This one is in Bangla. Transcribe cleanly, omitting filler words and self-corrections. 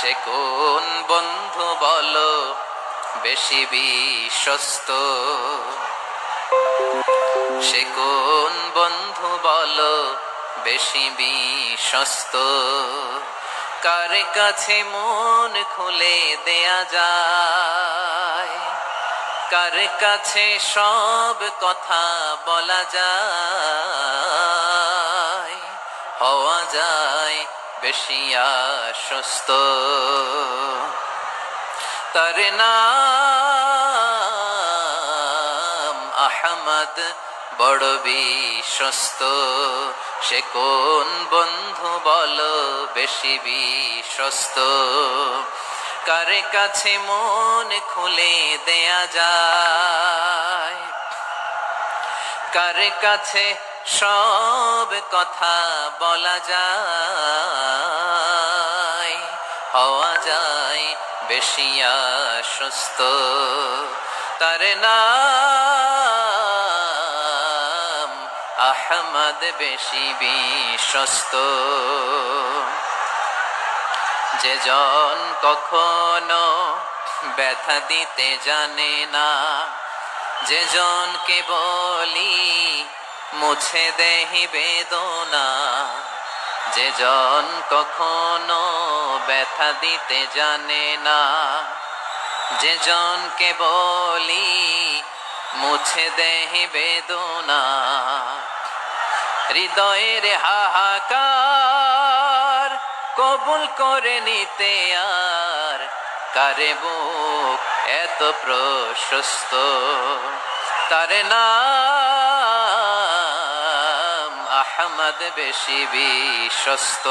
সে কোন বন্ধু বলো বেশি বিশ্বস্ত, সে কোন বন্ধু বলো বেশি বিশ্বস্ত, কার কাছে মন খুলে দেয়া যায়, কার কাছে সব কথা বলা যায়, হওয়া যায় বেশি আশ্বস্ত। তার নাম আহমদ, বড় বিশ্বস্ত। সে কোন বন্ধু বলো বেশি বিশ্বস্ত, কার কাছে মন খুলে দেয়া যায়, কার কাছে সব কথা বলা যায়, হওয়া যায় বেশি আশ্বস্ত। তার নাম আহমদ, বেশি বিশ্বস্ত। যে জন কখনো ব্যথা দিতে জানে না, যে জনকে বলি মুছে দেহি বেদনা, যে জন কখনো ব্যথা দিতে জানে না, যে জনকে বলি মুছে দেহি বেদনা, হৃদয়ের হাহাকার কবুল করে নিতে আর কারে বুক এত প্রশস্ত। তার নাম আহমদ, বেশি বিশ্বস্ত।